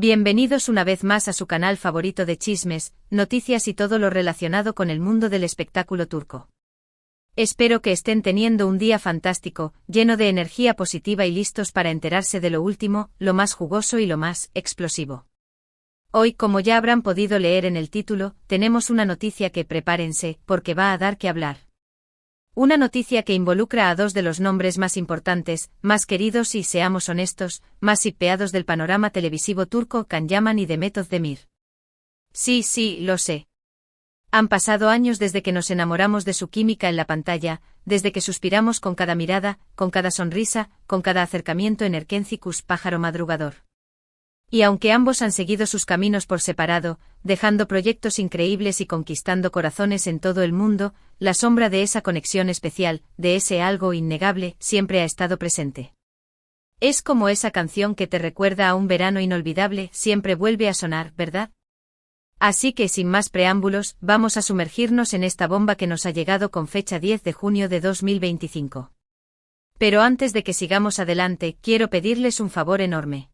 Bienvenidos una vez más a su canal favorito de chismes, noticias y todo lo relacionado con el mundo del espectáculo turco. Espero que estén teniendo un día fantástico, lleno de energía positiva y listos para enterarse de lo último, lo más jugoso y lo más explosivo. Hoy, como ya habrán podido leer en el título, tenemos una noticia que prepárense, porque va a dar que hablar. Una noticia que involucra a dos de los nombres más importantes, más queridos y, seamos honestos, más hipeados del panorama televisivo turco, Can Yaman y Demet Özdemir. Sí, lo sé. Han pasado años desde que nos enamoramos de su química en la pantalla, desde que suspiramos con cada mirada, con cada sonrisa, con cada acercamiento en Erkencikus, pájaro madrugador. Y aunque ambos han seguido sus caminos por separado, dejando proyectos increíbles y conquistando corazones en todo el mundo, la sombra de esa conexión especial, de ese algo innegable, siempre ha estado presente. Es como esa canción que te recuerda a un verano inolvidable, siempre vuelve a sonar, ¿verdad? Así que sin más preámbulos, vamos a sumergirnos en esta bomba que nos ha llegado con fecha 10 de junio de 2025. Pero antes de que sigamos adelante, quiero pedirles un favor enorme.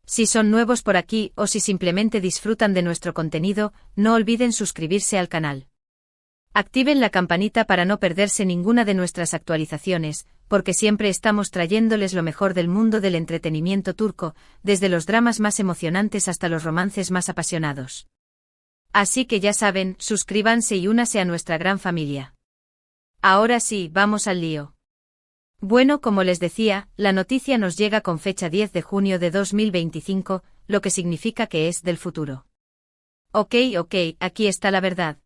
Si son nuevos por aquí o si simplemente disfrutan de nuestro contenido, no olviden suscribirse al canal. Activen la campanita para no perderse ninguna de nuestras actualizaciones, porque siempre estamos trayéndoles lo mejor del mundo del entretenimiento turco, desde los dramas más emocionantes hasta los romances más apasionados. Así que ya saben, suscríbanse y únase a nuestra gran familia. Ahora sí, vamos al lío. Bueno, como les decía, la noticia nos llega con fecha 10 de junio de 2025, lo que significa que es del futuro. Ok, aquí está la verdad.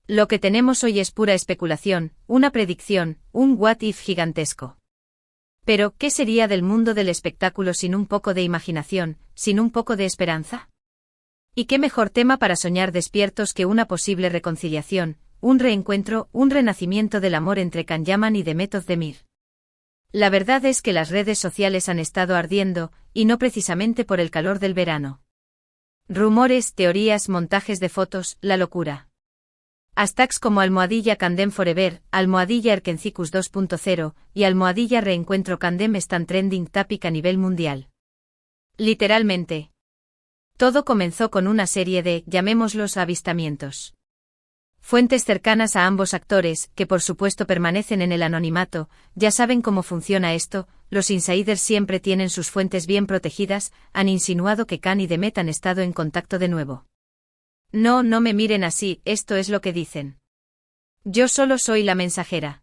Lo que tenemos hoy es pura especulación, una predicción, un what if gigantesco. Pero, ¿qué sería del mundo del espectáculo sin un poco de imaginación, sin un poco de esperanza? ¿Y qué mejor tema para soñar despiertos que una posible reconciliación, un reencuentro, un renacimiento del amor entre Can Yaman y Demet Özdemir? La verdad es que las redes sociales han estado ardiendo, y no precisamente por el calor del verano. Rumores, teorías, montajes de fotos, la locura. Hashtags como #Candem Forever, #Erkencikus 2.0 y #Reencuentro Candem están trending topic a nivel mundial. Literalmente. Todo comenzó con una serie de, llamémoslos, avistamientos. Fuentes cercanas a ambos actores, que por supuesto permanecen en el anonimato, ya saben cómo funciona esto, los insiders siempre tienen sus fuentes bien protegidas, han insinuado que Can y Demet han estado en contacto de nuevo. No me miren así, esto es lo que dicen. Yo solo soy la mensajera.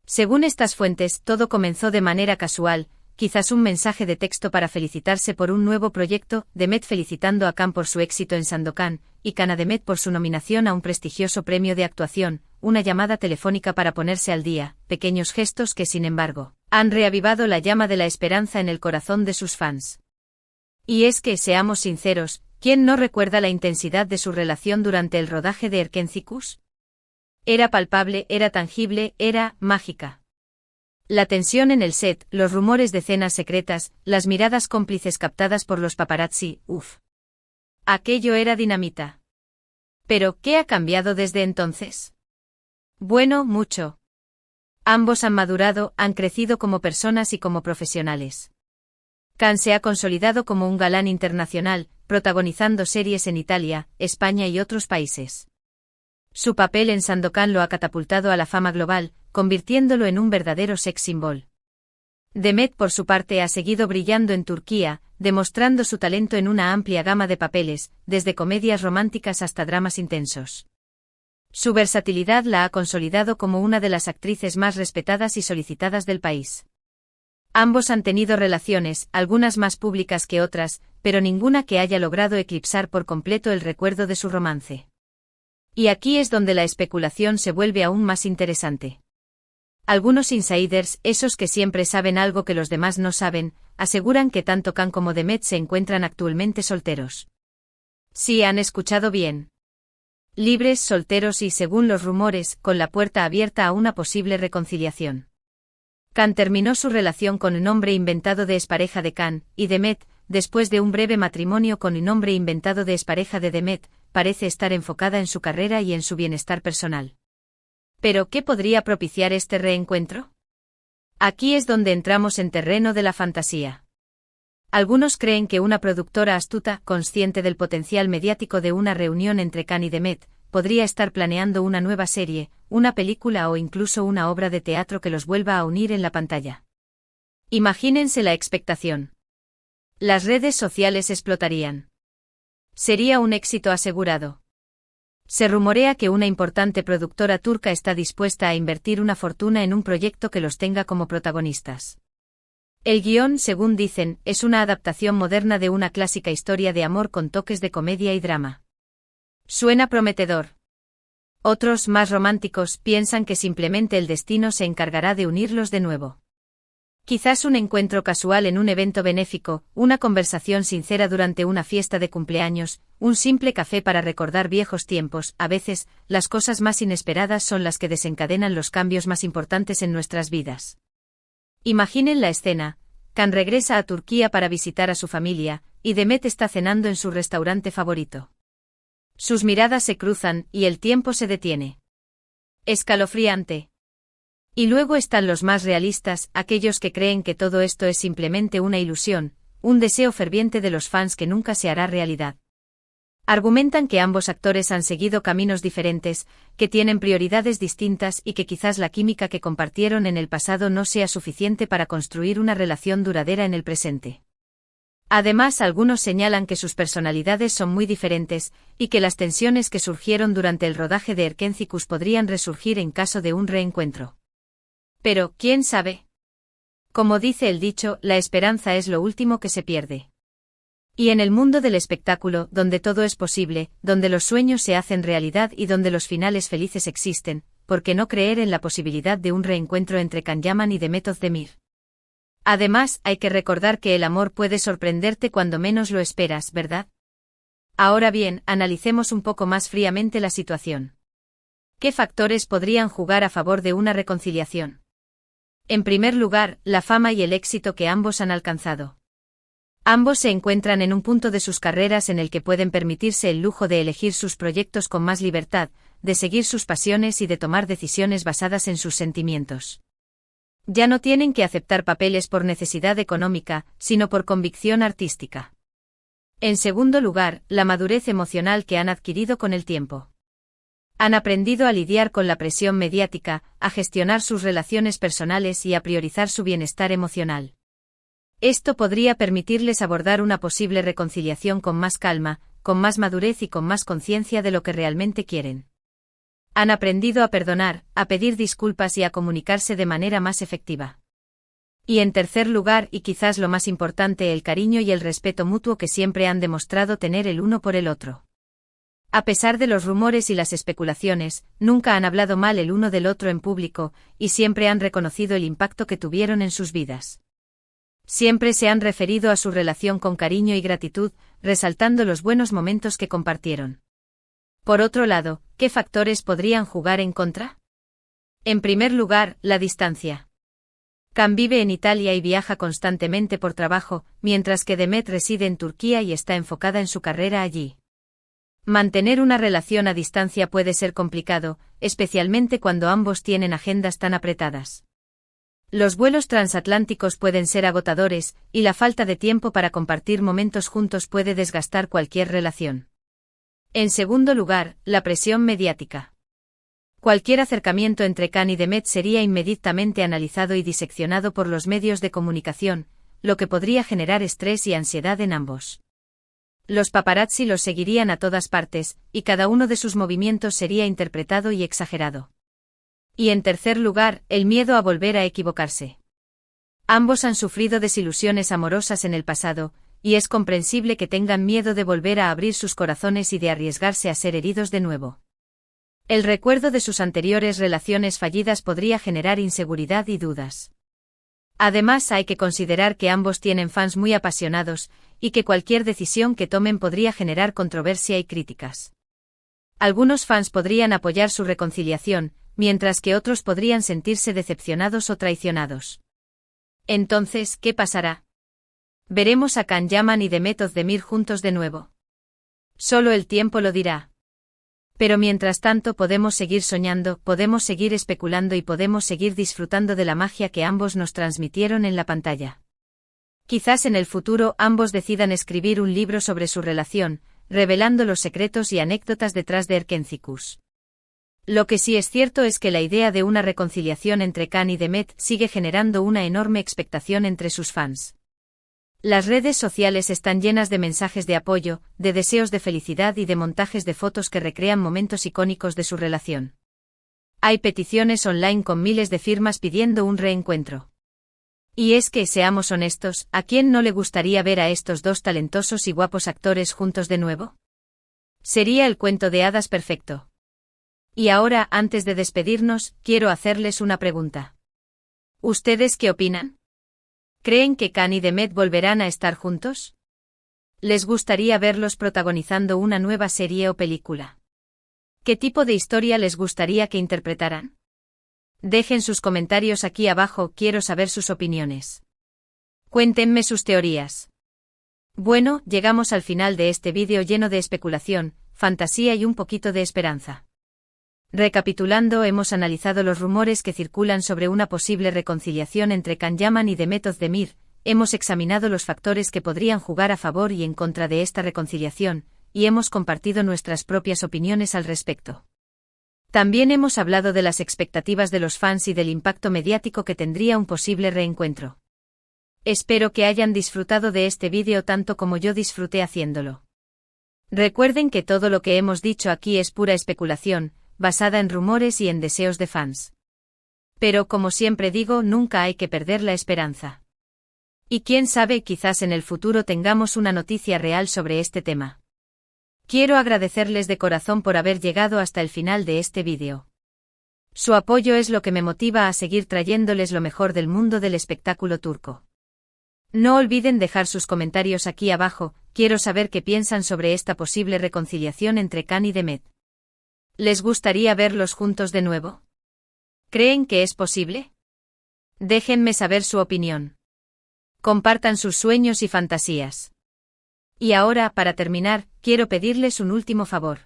Según estas fuentes, todo comenzó de manera casual, quizás un mensaje de texto para felicitarse por un nuevo proyecto, Demet felicitando a Can por su éxito en Sandokan, y Can a Demet por su nominación a un prestigioso premio de actuación, una llamada telefónica para ponerse al día, pequeños gestos que sin embargo, han reavivado la llama de la esperanza en el corazón de sus fans. Y es que, seamos sinceros, ¿quién no recuerda la intensidad de su relación durante el rodaje de Erkencikus? Era palpable, era tangible, era mágica. La tensión en el set, los rumores de cenas secretas, las miradas cómplices captadas por los paparazzi, aquello era dinamita. Pero, ¿qué ha cambiado desde entonces? Bueno, mucho. Ambos han madurado, han crecido como personas y como profesionales. Can se ha consolidado como un galán internacional, protagonizando series en Italia, España y otros países. Su papel en Sandokan lo ha catapultado a la fama global, convirtiéndolo en un verdadero sex symbol. Demet, por su parte, ha seguido brillando en Turquía, demostrando su talento en una amplia gama de papeles, desde comedias románticas hasta dramas intensos. Su versatilidad la ha consolidado como una de las actrices más respetadas y solicitadas del país. Ambos han tenido relaciones, algunas más públicas que otras, pero ninguna que haya logrado eclipsar por completo el recuerdo de su romance. Y aquí es donde la especulación se vuelve aún más interesante. Algunos insiders, esos que siempre saben algo que los demás no saben, aseguran que tanto Can como Demet se encuentran actualmente solteros. Sí, han escuchado bien. Libres, solteros y, según los rumores, con la puerta abierta a una posible reconciliación. Can terminó su relación con un hombre inventado de expareja de Can, y Demet, después de un breve matrimonio con un hombre inventado de expareja de Demet, parece estar enfocada en su carrera y en su bienestar personal. ¿Pero qué podría propiciar este reencuentro? Aquí es donde entramos en terreno de la fantasía. Algunos creen que una productora astuta, consciente del potencial mediático de una reunión entre Khan y Demet, podría estar planeando una nueva serie, una película o incluso una obra de teatro que los vuelva a unir en la pantalla. Imagínense la expectación. Las redes sociales explotarían. Sería un éxito asegurado. Se rumorea que una importante productora turca está dispuesta a invertir una fortuna en un proyecto que los tenga como protagonistas. El guión, según dicen, es una adaptación moderna de una clásica historia de amor con toques de comedia y drama. Suena prometedor. Otros, más románticos, piensan que simplemente el destino se encargará de unirlos de nuevo. Quizás un encuentro casual en un evento benéfico, una conversación sincera durante una fiesta de cumpleaños, un simple café para recordar viejos tiempos. A veces, las cosas más inesperadas son las que desencadenan los cambios más importantes en nuestras vidas. Imaginen la escena: Khan regresa a Turquía para visitar a su familia, y Demet está cenando en su restaurante favorito. Sus miradas se cruzan, y el tiempo se detiene. Escalofriante. Y luego están los más realistas, aquellos que creen que todo esto es simplemente una ilusión, un deseo ferviente de los fans que nunca se hará realidad. Argumentan que ambos actores han seguido caminos diferentes, que tienen prioridades distintas y que quizás la química que compartieron en el pasado no sea suficiente para construir una relación duradera en el presente. Además, algunos señalan que sus personalidades son muy diferentes, y que las tensiones que surgieron durante el rodaje de Erkencicus podrían resurgir en caso de un reencuentro. Pero, ¿quién sabe? Como dice el dicho, la esperanza es lo último que se pierde. Y en el mundo del espectáculo, donde todo es posible, donde los sueños se hacen realidad y donde los finales felices existen, ¿por qué no creer en la posibilidad de un reencuentro entre Can Yaman y Demet Özdemir? Además, hay que recordar que el amor puede sorprenderte cuando menos lo esperas, ¿verdad? Ahora bien, analicemos un poco más fríamente la situación. ¿Qué factores podrían jugar a favor de una reconciliación? En primer lugar, la fama y el éxito que ambos han alcanzado. Ambos se encuentran en un punto de sus carreras en el que pueden permitirse el lujo de elegir sus proyectos con más libertad, de seguir sus pasiones y de tomar decisiones basadas en sus sentimientos. Ya no tienen que aceptar papeles por necesidad económica, sino por convicción artística. En segundo lugar, la madurez emocional que han adquirido con el tiempo. Han aprendido a lidiar con la presión mediática, a gestionar sus relaciones personales y a priorizar su bienestar emocional. Esto podría permitirles abordar una posible reconciliación con más calma, con más madurez y con más conciencia de lo que realmente quieren. Han aprendido a perdonar, a pedir disculpas y a comunicarse de manera más efectiva. Y en tercer lugar, y quizás lo más importante, el cariño y el respeto mutuo que siempre han demostrado tener el uno por el otro. A pesar de los rumores y las especulaciones, nunca han hablado mal el uno del otro en público, y siempre han reconocido el impacto que tuvieron en sus vidas. Siempre se han referido a su relación con cariño y gratitud, resaltando los buenos momentos que compartieron. Por otro lado, ¿qué factores podrían jugar en contra? En primer lugar, la distancia. Khan vive en Italia y viaja constantemente por trabajo, mientras que Demet reside en Turquía y está enfocada en su carrera allí. Mantener una relación a distancia puede ser complicado, especialmente cuando ambos tienen agendas tan apretadas. Los vuelos transatlánticos pueden ser agotadores, y la falta de tiempo para compartir momentos juntos puede desgastar cualquier relación. En segundo lugar, la presión mediática. Cualquier acercamiento entre Khan y Demet sería inmediatamente analizado y diseccionado por los medios de comunicación, lo que podría generar estrés y ansiedad en ambos. Los paparazzi los seguirían a todas partes, y cada uno de sus movimientos sería interpretado y exagerado. Y en tercer lugar, el miedo a volver a equivocarse. Ambos han sufrido desilusiones amorosas en el pasado, y es comprensible que tengan miedo de volver a abrir sus corazones y de arriesgarse a ser heridos de nuevo. El recuerdo de sus anteriores relaciones fallidas podría generar inseguridad y dudas. Además, hay que considerar que ambos tienen fans muy apasionados, y que cualquier decisión que tomen podría generar controversia y críticas. Algunos fans podrían apoyar su reconciliación, mientras que otros podrían sentirse decepcionados o traicionados. Entonces, ¿qué pasará? ¿Veremos a Can Yaman y Demet Özdemir juntos de nuevo? Solo el tiempo lo dirá. Pero mientras tanto podemos seguir soñando, podemos seguir especulando y podemos seguir disfrutando de la magia que ambos nos transmitieron en la pantalla. Quizás en el futuro ambos decidan escribir un libro sobre su relación, revelando los secretos y anécdotas detrás de Erkencicus. Lo que sí es cierto es que la idea de una reconciliación entre Khan y Demet sigue generando una enorme expectación entre sus fans. Las redes sociales están llenas de mensajes de apoyo, de deseos de felicidad y de montajes de fotos que recrean momentos icónicos de su relación. Hay peticiones online con miles de firmas pidiendo un reencuentro. Y es que, seamos honestos, ¿a quién no le gustaría ver a estos dos talentosos y guapos actores juntos de nuevo? Sería el cuento de hadas perfecto. Y ahora, antes de despedirnos, quiero hacerles una pregunta. ¿Ustedes qué opinan? ¿Creen que Khan y Demet volverán a estar juntos? ¿Les gustaría verlos protagonizando una nueva serie o película? ¿Qué tipo de historia les gustaría que interpretaran? Dejen sus comentarios aquí abajo, quiero saber sus opiniones. Cuéntenme sus teorías. Bueno, llegamos al final de este vídeo lleno de especulación, fantasía y un poquito de esperanza. Recapitulando, hemos analizado los rumores que circulan sobre una posible reconciliación entre Can Yaman y Demet Özdemir, hemos examinado los factores que podrían jugar a favor y en contra de esta reconciliación, y hemos compartido nuestras propias opiniones al respecto. También hemos hablado de las expectativas de los fans y del impacto mediático que tendría un posible reencuentro. Espero que hayan disfrutado de este vídeo tanto como yo disfruté haciéndolo. Recuerden que todo lo que hemos dicho aquí es pura especulación, basada en rumores y en deseos de fans. Pero como siempre digo, nunca hay que perder la esperanza. Y quién sabe, quizás en el futuro tengamos una noticia real sobre este tema. Quiero agradecerles de corazón por haber llegado hasta el final de este vídeo. Su apoyo es lo que me motiva a seguir trayéndoles lo mejor del mundo del espectáculo turco. No olviden dejar sus comentarios aquí abajo, quiero saber qué piensan sobre esta posible reconciliación entre Khan y Demet. ¿Les gustaría verlos juntos de nuevo? ¿Creen que es posible? Déjenme saber su opinión. Compartan sus sueños y fantasías. Y ahora, para terminar, quiero pedirles un último favor.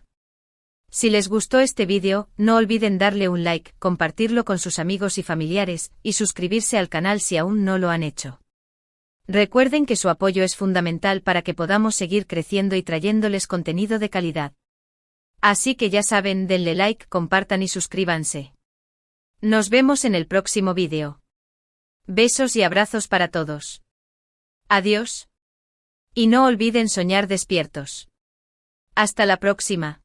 Si les gustó este vídeo, no olviden darle un like, compartirlo con sus amigos y familiares, y suscribirse al canal si aún no lo han hecho. Recuerden que su apoyo es fundamental para que podamos seguir creciendo y trayéndoles contenido de calidad. Así que ya saben, denle like, compartan y suscríbanse. Nos vemos en el próximo vídeo. Besos y abrazos para todos. Adiós. Y no olviden soñar despiertos. Hasta la próxima.